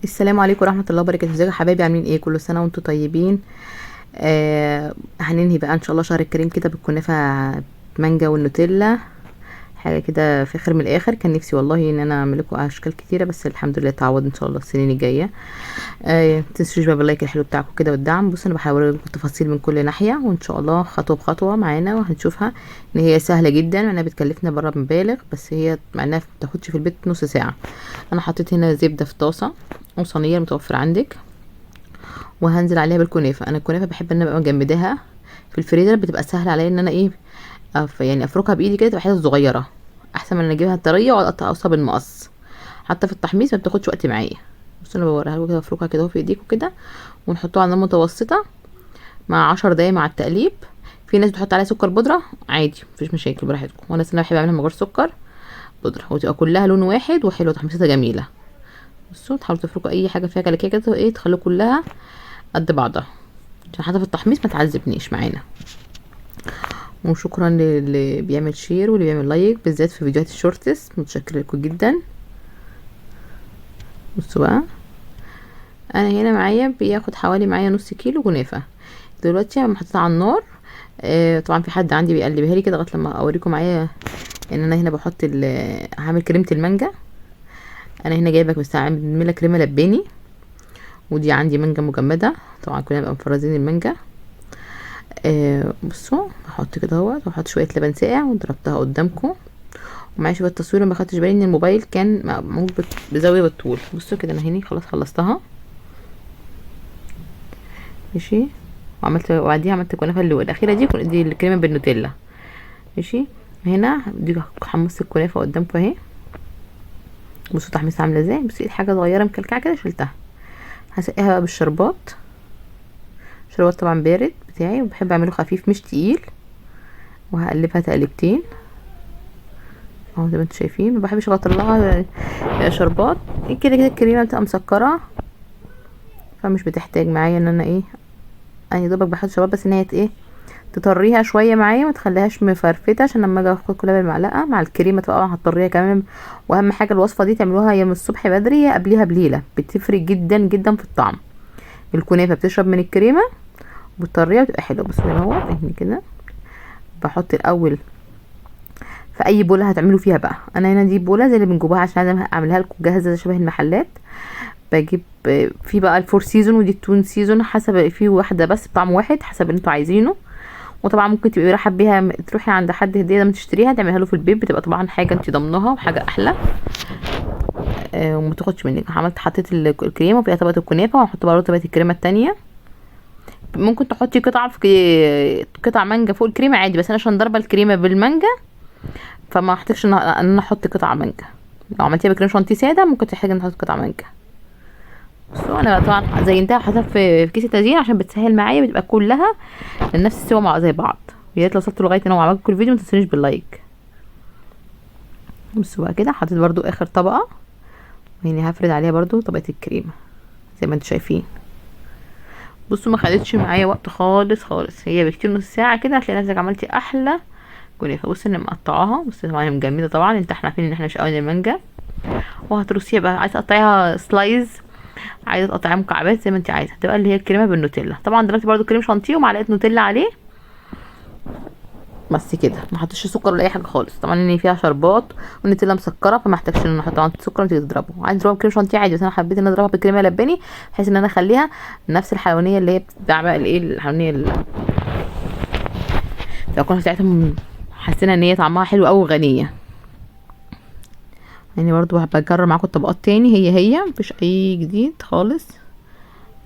السلام عليكم ورحمة الله وبركاته. ازيكم يا حبايبي؟ عاملين ايه؟ كل سنة وانتم طيبين. هننهي بقى ان شاء الله شهر الكريم كده بالكنافة مانجا والنوتيلا، حاجة كده فاخر من الاخر. كان نفسي والله ان انا اعمل لكم اشكال كتيرة، بس الحمد لله تعوض ان شاء الله السنين الجاية. متنسوش بقى باللايك الحلو بتاعكم كده والدعم. بص انا بحاول لكم تفاصيل من كل ناحية، وان شاء الله خطوة بخطوة معانا وهنشوفها ان هي سهلة جدا، مع انها بتكلفنا بره مبالغ، بس هي مع انها بتاخدش في البيت نص ساعة. انا حطيت هنا زبدة في طاسة او صينية متوفرة عندك، وهنزل عليها بالكنافه. انا الكنافه بحب ان انا ابقى مجمداها في الفريزر، بتبقى سهله عليا ان انا ايه يعني افركها بايدي كده، تبقى حتت صغيره احسن من ان اجيبها طريه واقعد اقطعها بالمقص. حتى في التحميص ما بتاخدش وقت معايا. بص انا بوريها لكم كده، افركها كده في ايديكم كده، ونحطوها على نار متوسطه مع 10 دقايق مع التقليب. في ناس بتحط عليها سكر بودره، عادي مفيش مشاكل براحتكم، وانا انا بحب اعملها من غير سكر بودره، وتبقى كلها لون واحد وحلوه تحميصتها جميله. بصوا تحاولوا تفركوا اي حاجه فيها كلاكيع كده، ايه تخلوا كلها قد بعضها عشان حتى في التحميص ما تعذبنيش معانا. وشكرا للي بيعمل شير واللي بيعمل لايك بالذات في فيديوهات الشورتس، متشكره لكم جدا. بصوا بقى انا هنا معايا بياخد حوالي معايا نص كيلو كنافه دلوقتي، انا حطيتها على النار. طبعا في حد عندي بيقلبها لي كده لغايه لما اوريكم معايا ان انا هنا بحط هعمل كريمه المانجا. انا هنا جايبه مستعمله كريمه لباني، ودي عندي مانجا مجمده، طبعا كلنا بنبقى مفرزين المانجا. بصوا هحط كده اهوت، واحط شويه لبن ساقع وضربتها قدامكم. ومعايا شويه تصوير، ما خدتش بالي ان الموبايل كان معمول بزاويه بالطول. بصوا كده انا هني خلاص خلصتها ماشي. وعملت وبعديها عملت الكنافه اللي الاخيره دي الكريمه بالنوتيلا ماشي. هنا دي حمصت الكنافه قدامكم اهي. بصوا تحميصها عامله ازاي، بصي حاجه صغيره مكلكعه كده شلتها. هسقيها بقى بالشربات. شربات طبعا بارد بتاعي، وبحب اعمله خفيف مش تقيل. وهقلبها تقلبتين اهو زي ما انتم شايفين. ما بحبش اكتر لها شربات، كده كده الكريمه بتبقى مسكره، فمش بتحتاج معايا ان انا ايه، انا دوبك بحط شربات بس ان هي ايه تطريها شويه معايا، ما تخليهاش مفرفته، عشان لما اجي اخد كلها بالمعلقه مع الكريمه طبعا هتطريها كمان. واهم حاجه الوصفه دي تعملوها يا من الصبح بدري يا قبليها بليله، بتفرق جدا جدا في الطعم. الكنافه بتشرب من الكريمه وبتطريها بتبقى حلوه. بصوا هنا اهو اهني كده. بحط الاول في اي بوله هتعملوا فيها بقى. انا هنا دي بوله زي اللي بنجيبها عشان اعملها لكم جاهزه شبه المحلات. بجيب في بقى الفور سيزون ودي التون سيزون، حسب في واحده بس بطعم واحد حسب اللي انتوا عايزينه. وطبعا ممكن تبقي رايحه بيها تروحي عند حد هديه لما تشتريها تعملها له في البيت، بتبقى طبعا حاجه انت ضمنها وحاجه احلى وما تاخدش منك. حطيت الكريمه وفيها طبقه الكنافه، وهحط برضه طبقه الكريمه التانية. ممكن تحطي قطع مانجا فوق الكريمه عادي، بس انا عشان ضربه الكريمه بالمانجا فما احتاجش ان انا احط قطع مانجا. لو عملتيها بكريم شانتيه ساده ممكن تحتاجي ان احط قطع مانجا. بصوا انا طبعا زينتها وحطيتها في كيس التزيين عشان بتسهل معايا، بتبقى كلها نفس السوا مع زي بعض. يا ريت لو وصلتوا لغايه هنا وعجبكم كل الفيديو ما تنسونيش باللايك. بصوا بقى كده حطيت برضو اخر طبقه، يعني هفرد عليها برضو طبقه الكريمه زي ما انتم شايفين. بصوا ما خدتش معايا وقت خالص خالص، هي بكتير نص ساعه كده هتلاقي نفسك عملتي احلى كنافه. بصي انا مقطعاها، بصي طبعا هي مجمده طبعا، احنا عارفين ان احنا مش قوي المانجا. وهترصيها بقى، عايزه تقطعيها سلايز، عايزه تقطعيها مكعبات زي ما انت عايزه. هتبقى اللي هي الكريمه بالنوتيلا. طبعا دلوقتي برضو كريم شانتيه ومعلقه نوتيلا عليه بس كده، ما حطيتش سكر ولا اي حاجه خالص. طبعا ان فيها شربات والنوتيلا مسكره فما احتاجش ان انا احط عندي سكر وتيجي تضربه. عايز تضربه بكريم شانتيه عادي، بس انا حبيت ان انا اضربها بكريمه لباني بحيث ان انا اخليها نفس الحلوانيه اللي هي بتاع بقى الايه الحلوانيه الكنافه بتاعتهم. حسينا ان هي طعمها حلو قوي وغنيه. يعني برضو بجرب معاكم الطبقات تاني، هي مفيش اي جديد خالص.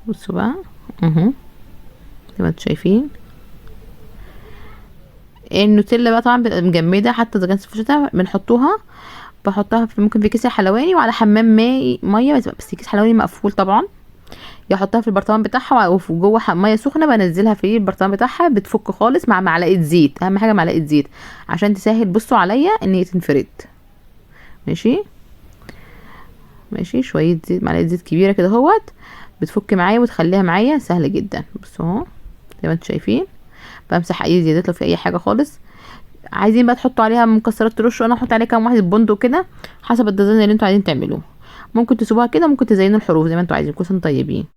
بصوا بقى اهو زي ما انتم شايفين. النوتيلا بقى طبعا بتبقى مجمده، حتى اذا كانت في الشتا بنحطوها، بحطها ممكن في كيس حلواني وعلى حمام ميه، بس كيس حلواني مقفول طبعا. يا احطها في البرطمان بتاعها وجوه ميه سخنه بنزلها في البرطمان بتاعها بتفك خالص مع معلقه زيت. اهم حاجه معلقه زيت عشان تسهل. بصوا عليا ان هي تنفرد ماشي ماشي. شويه زيت، معلقه زيت كبيره كده اهوت، بتفك معايا وتخليها معايا سهله جدا. بصوا اهو زي ما انتم شايفين. بمسح اي زيادات لو في اي حاجه خالص. عايزين بقى تحطوا عليها مكسرات ترشوا، انا احط عليها كام واحده بندق كده حسب الديزاين اللي انتوا عايزين تعملوه. ممكن تسيبوها كده، ممكن تزينوا الحروف زي ما انتوا عايزين. كل سنه وانتم طيبين.